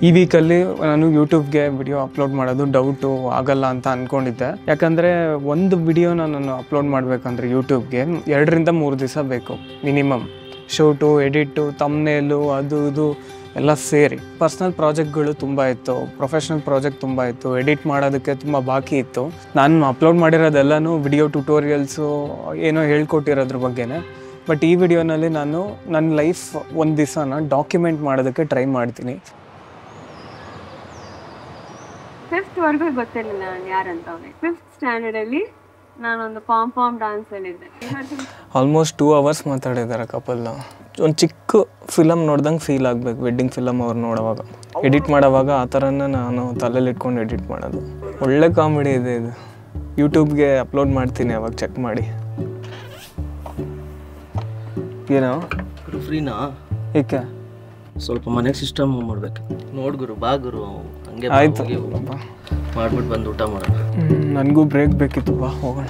ಈ ವೀಕಲ್ಲಿ ನಾನು ಯೂಟ್ಯೂಬ್ಗೆ ವಿಡಿಯೋ ಅಪ್ಲೋಡ್ ಮಾಡೋದು ಡೌಟು ಆಗಲ್ಲ ಅಂತ ಅಂದ್ಕೊಂಡಿದ್ದೆ. ಯಾಕಂದರೆ ಒಂದು ವಿಡಿಯೋನ ನಾನು ಅಪ್ಲೋಡ್ ಮಾಡಬೇಕಂದ್ರೆ ಯೂಟ್ಯೂಬ್ಗೆ 2 ರಿಂದ 3 ದಿವಸ ಬೇಕು ಮಿನಿಮಮ್. ಶೂಟು, ಎಡಿಟು, ತಮ್ನೇಲು, ಅದು ಇದು ಎಲ್ಲ ಸೇರಿ. ಪರ್ಸ್ನಲ್ ಪ್ರಾಜೆಕ್ಟ್ಗಳು ತುಂಬ ಇತ್ತು, ಪ್ರೊಫೆಷ್ನಲ್ ಪ್ರಾಜೆಕ್ಟ್ ತುಂಬ ಇತ್ತು, ಎಡಿಟ್ ಮಾಡೋದಕ್ಕೆ ತುಂಬ ಬಾಕಿ ಇತ್ತು. ನಾನು ಅಪ್ಲೋಡ್ ಮಾಡಿರೋದೆಲ್ಲನೂ ವಿಡಿಯೋ ಟ್ಯುಟೋರಿಯಲ್ಸು ಏನೋ ಹೇಳ್ಕೊಟ್ಟಿರೋದ್ರ ಬಗ್ಗೆನೇ. ಬಟ್ ಈ ವಿಡಿಯೋನಲ್ಲಿ ನಾನು ನನ್ನ ಲೈಫ್ ಒಂದು ದಿವಸನ ಡಾಕ್ಯುಮೆಂಟ್ ಮಾಡೋದಕ್ಕೆ ಟ್ರೈ ಮಾಡ್ತೀನಿ. 5th ವರೆಗೂ ಗೊತ್ತಿರಲಿಲ್ಲ ನಾನು ಯಾರಂತ. 5th ಸ್ಟ್ಯಾಂಡರ್ಡಲ್ಲಿ ನಾನೊಂದು ಪಾಮ್ ಡ್ಯಾನ್ಸ್ ಹೇಳಿದ್ದೆ. ಆಲ್ಮೋಸ್ಟ್ 2 hours ಮಾತಾಡಿದ್ದಾರೆ ಕಪಲ್ನ. ಒಂದು ಚಿಕ್ಕ ಫಿಲಮ್ ನೋಡ್ದಂಗೆ ಫೀಲ್ ಆಗಬೇಕು. ವೆಡ್ಡಿಂಗ್ ಫಿಲಮ್ ಅವ್ರು ನೋಡೋವಾಗ, ಎಡಿಟ್ ಮಾಡೋವಾಗ ಆ ಥರನೇ ನಾನು ತಲೆಯಲ್ಲಿ ಇಟ್ಕೊಂಡು ಎಡಿಟ್ ಮಾಡೋದು. ಒಳ್ಳೆ ಕಾಮಿಡಿ ಇದೆ ಇದು. ಯೂಟ್ಯೂಬ್ಗೆ ಅಪ್ಲೋಡ್ ಮಾಡ್ತೀನಿ, ಅವಾಗ ಚೆಕ್ ಮಾಡಿ. ಏನೋ ಫ್ರೀನಾ? ಏಕೆ ಸ್ವಲ್ಪ ಮನೆಗೆ ಸಿಸ್ಟಮ್ ಮಾಡ್ಬೇಕು. ನೋಡ್ ಗುರು, ಬಾ ಗುರು, ಹಂಗೆ ಆಯ್ತು ಮಾಡ್ಬಿಟ್ಟು ಬಂದು ಊಟ ಮಾಡೋಣ. ನನಗೂ ಬ್ರೇಕ್ ಬೇಕಿತ್ತು, ಬಾ ಹೋಗೋಣ.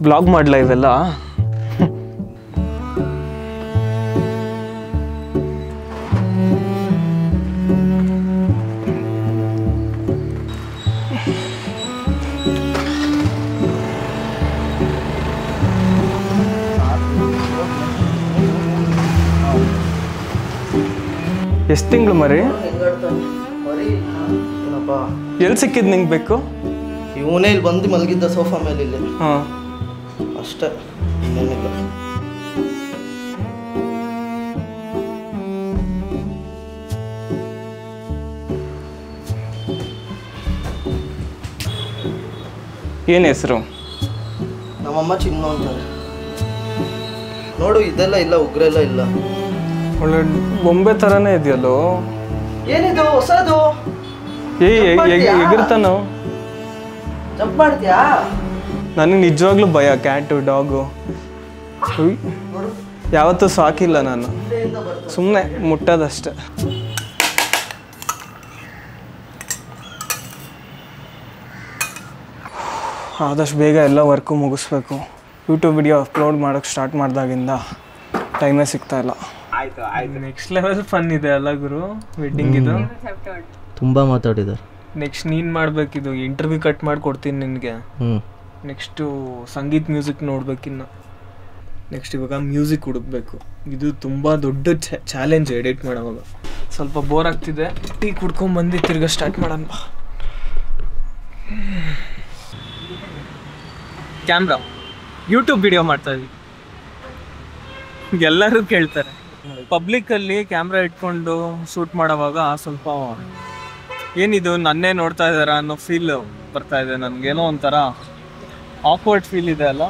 ಬ್ಲಾಗ್ ಮಾಡಲ ಇವೆಲ್ಲ? ಎಷ್ಟು ತಿಂಗಳು ಮರಿ? ಎಲ್ಲಿ ಸಿಕ್ಕಿದ್ದು ನಿಂಗೆ ಬೇಕು? ಇವನೇ ಇಲ್ಲಿ ಬಂದು ಮಲಗಿದ್ದ ಸೋಫಾ ಮೇಲೆ ಇಲ್ಲಿ. ಹಾಂ ಅಷ್ಟೇ, ಇನ್ನೇನಿಲ್ಲ. ಏನು ಹೆಸರು? ನಮ್ಮಮ್ಮ ಚಿನ್ನು ಅಂತಾರೆ. ನೋಡು, ಇದೆಲ್ಲ ಇಲ್ಲ, ಉಗ್ರೆಲ್ಲ ಇಲ್ಲ. ಒಳ್ಳೆ ಬೊಂಬೆ ಥರನೇ ಇದೆಯಲ್ಲೋ. ಏನಿದು ಹೊಸದು? ಎಗಿರ್ತಾನೋ? ಜಂಪ್ ಮಾಡ್ತೀಯಾ? ನನಗೆ ನಿಜವಾಗ್ಲೂ ಭಯ ಕ್ಯಾಟು, ಡಾಗು. ಯಾವತ್ತೂ ಸಾಕಿಲ್ಲ ನಾನು, ಸುಮ್ಮನೆ ಮುಟ್ಟೋದಷ್ಟೆ. ಆದಷ್ಟು ಬೇಗ ಎಲ್ಲ ವರ್ಕು ಮುಗಿಸ್ಬೇಕು. ಯೂಟ್ಯೂಬ್ ವಿಡಿಯೋ ಅಪ್ಲೋಡ್ ಮಾಡೋಕ್ಕೆ ಸ್ಟಾರ್ಟ್ ಮಾಡಿದಾಗಿಂದ ಟೈಮೇ ಸಿಗ್ತಾಯಿಲ್ಲ. ನೆಕ್ಸ್ಟ್ ಲೆವೆಲ್ ಫನ್ ಇದೆ ಅಲ್ಲ ಗುರು ವೆಡ್ಡಿಂಗ್ ಇದು. ತುಂಬ ಮಾತಾಡಿದ್ದಾರೆ. ನೆಕ್ಸ್ಟ್ ನೀನು ಮಾಡಬೇಕಿದು. ಇಂಟರ್ವ್ಯೂ ಕಟ್ ಮಾಡಿ ಕೊಡ್ತೀನಿ ನಿನಗೆ. ನೆಕ್ಸ್ಟು ಸಂಗೀತ್ ಮ್ಯೂಸಿಕ್ ನೋಡ್ಬೇಕಿನ್ನು. ನೆಕ್ಸ್ಟ್ ಇವಾಗ ಮ್ಯೂಸಿಕ್ ಹುಡುಕ್ಬೇಕು. ಇದು ತುಂಬ ದೊಡ್ಡ ಚಾಲೆಂಜ್ ಎಡಿಟ್ ಮಾಡೋವಾಗ. ಸ್ವಲ್ಪ ಬೋರ್ ಆಗ್ತಿದೆ, ಟೀ ಕುಡ್ಕೊಂಬಂದು ತಿರ್ಗಾ ಸ್ಟಾರ್ಟ್ ಮಾಡೋಣ. ಕ್ಯಾಮ್ರಾ ಯೂಟ್ಯೂಬ್ ವಿಡಿಯೋ ಮಾಡ್ತಾಯಿದ್ವಿ, ಎಲ್ಲರೂ ಕೇಳ್ತಾರೆ. ಪಬ್ಲಿಕ್ಕಲ್ಲಿ ಕ್ಯಾಮ್ರಾ ಇಟ್ಕೊಂಡು ಶೂಟ್ ಮಾಡೋವಾಗ ಸ್ವಲ್ಪ ಏನಿದು ನನ್ನೇ ನೋಡ್ತಾ ಇದ್ದಾರಾ ಅನ್ನೋ ಫೀಲ್ ಬರ್ತಾ ಇದೆ ನನಗೇನೋ ಒಂಥರ ಆಕ್ವರ್ಡ್ ಫೀಲ್ ಇದೆ ಅಲ್ಲ.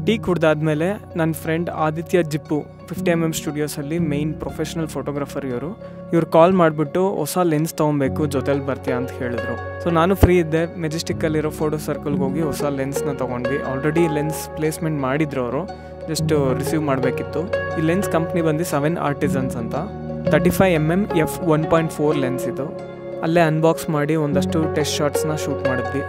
ಟೀ ಕುಡ್ದಾದ್ಮೇಲೆ ನನ್ನ ಫ್ರೆಂಡ್ ಆದಿತ್ಯ ಜಿಪ್ಪು 50mm ಸ್ಟುಡಿಯೋಸಲ್ಲಿ ಮೇಯ್ನ್ ಪ್ರೊಫೆಷ್ನಲ್ ಫೋಟೋಗ್ರಾಫರ್ ಇವ್ರು ಕಾಲ್ ಮಾಡಿಬಿಟ್ಟು ಹೊಸ ಲೆನ್ಸ್ ತೊಗೊಬೇಕು, ಜೊತೆಲಿ ಬರ್ತೀಯಾ ಅಂತ ಹೇಳಿದ್ರು. ಸೊ ನಾನು ಫ್ರೀ ಇದ್ದೆ. ಮೆಜೆಸ್ಟಿಕ್ಕಲ್ಲಿರೋ ಫೋಟೋ ಸರ್ಕಲ್ಗೆ ಹೋಗಿ ಹೊಸ ಲೆನ್ಸ್ನ ತೊಗೊಂಡ್ವಿ. ಆಲ್ರೆಡಿ ಲೆನ್ಸ್ ಪ್ಲೇಸ್ಮೆಂಟ್ ಮಾಡಿದ್ರು ಅವರು, ಜಸ್ಟ್ ರಿಸೀವ್ ಮಾಡಬೇಕಿತ್ತು. ಈ ಲೆನ್ಸ್ ಕಂಪ್ನಿ ಬಂದು 7 Artisans ಅಂತ. 35mm f1.4 ಲೆನ್ಸ್ ಇದು. ಅಲ್ಲೇ ಅನ್ಬಾಕ್ಸ್ ಮಾಡಿ ಒಂದಷ್ಟು ಟೆಸ್ಟ್ ಶಾಟ್ಸ್ನ ಶೂಟ್ ಮಾಡಿದ್ವಿ.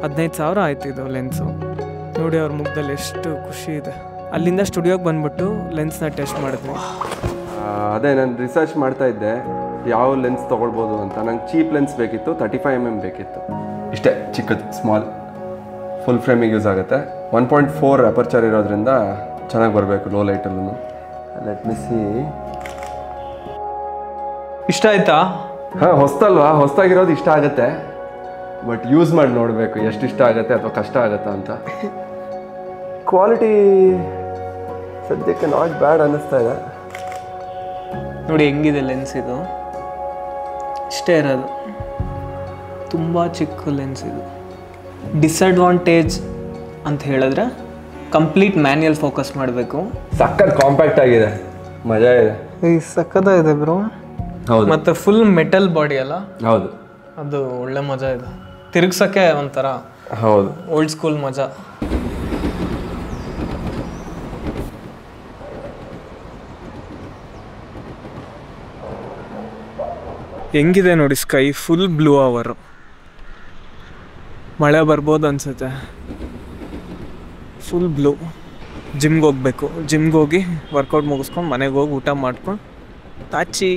$15,000 ಆಯ್ತು ಇದು ಲೆನ್ಸು. ನೋಡಿ ಅವ್ರ ಮುಖದಲ್ಲಿ ಎಷ್ಟು ಖುಷಿ ಇದೆ. ಅಲ್ಲಿಂದ ಸ್ಟುಡಿಯೋಗೆ ಬಂದ್ಬಿಟ್ಟು ಲೆನ್ಸ್ನ ಟೆಸ್ಟ್ ಮಾಡಿದ್ವಿ. ಅದೇ ನಾನು ರಿಸರ್ಚ್ ಮಾಡ್ತಾ ಇದ್ದೆ ಯಾವ ಲೆನ್ಸ್ ತೊಗೊಳ್ಬೋದು ಅಂತ. ನಂಗೆ ಚೀಪ್ ಲೆನ್ಸ್ ಬೇಕಿತ್ತು, 35mm ಬೇಕಿತ್ತು. ಇಷ್ಟೇ ಚಿಕ್ಕದು, ಸ್ಮಾಲ್, ಫುಲ್ ಫ್ರೇಮಿಗೆ ಯೂಸ್ ಆಗುತ್ತೆ. 1.4 ಅಪರ್ಚರ್ ಇರೋದ್ರಿಂದ ಚೆನ್ನಾಗಿ ಬರಬೇಕು ಲೋ ಲೈಟಲ್ಲೂ. Let me see. ಇಷ್ಟ ಆಯ್ತಾ? ಹಾಂ, ಹೊಸ್ತಲ್ವಾ? ಹೊಸ್ತಾಗಿರೋದು ಇಷ್ಟ ಆಗುತ್ತೆ, ಬಟ್ ಯೂಸ್ ಮಾಡಿ ನೋಡಬೇಕು ಎಷ್ಟು ಇಷ್ಟ ಆಗುತ್ತೆ ಅಥವಾ ಕಷ್ಟ ಆಗುತ್ತಾ ಅಂತ. ಕ್ವಾಲಿಟಿ ಸದ್ಯಕ್ಕೆ ನಾಟ್ ಬ್ಯಾಡ್ ಅನ್ನಿಸ್ತಾ ಇದೆ. ನೋಡಿ ಹೆಂಗಿದೆ ಲೆನ್ಸ್ ಇದು. ಇಷ್ಟೇ ಇರೋದು, ತುಂಬ ಚಿಕ್ಕ ಲೆನ್ಸ್ ಇದು. ಡಿಸಡ್ವಾಂಟೇಜ್ ಅಂತ ಹೇಳಿದ್ರೆ ಕಂಪ್ಲೀಟ್ ಮ್ಯಾನ್ಯಲ್ ಫೋಕಸ್ ಮಾಡಬೇಕು. ಸಖತ್ ಕಾಂಪ್ಯಾಕ್ಟ್ ಆಗಿದೆ, ಮಜಾ ಇದೆ. ಸಖತ್ತಾಗಿದೆ ಬ್ರೋ. ಹೌದು, ಮತ್ತು ಫುಲ್ ಮೆಟಲ್ ಬಾಡಿ ಅಲ್ಲ. ಹೌದು, ಅದು ಒಳ್ಳೆ ಮಜಾ ಇದೆ. ತಿರುಗ್ಸೋಕ್ಕೆ ಒಂಥರ ಹೌದು ಓಲ್ಡ್ ಸ್ಕೂಲ್ ಮಜಾ. ಹೆಂಗಿದೆ ನೋಡಿ ಸ್ಕೈ, ಫುಲ್ ಬ್ಲೂ ಅವರು. ಮಳೆ ಬರ್ಬೋದು ಅನ್ಸುತ್ತೆ. Full blue. ಜಿಮ್ಗೆ ಹೋಗ್ಬೇಕು. ಜಿಮ್ಗೆ ಹೋಗಿ ವರ್ಕೌಟ್ ಮುಗಿಸ್ಕೊಂಡು ಮನೆಗೆ ಹೋಗಿ ಊಟ ಮಾಡ್ಕೊಂಡು ತಾಚಿ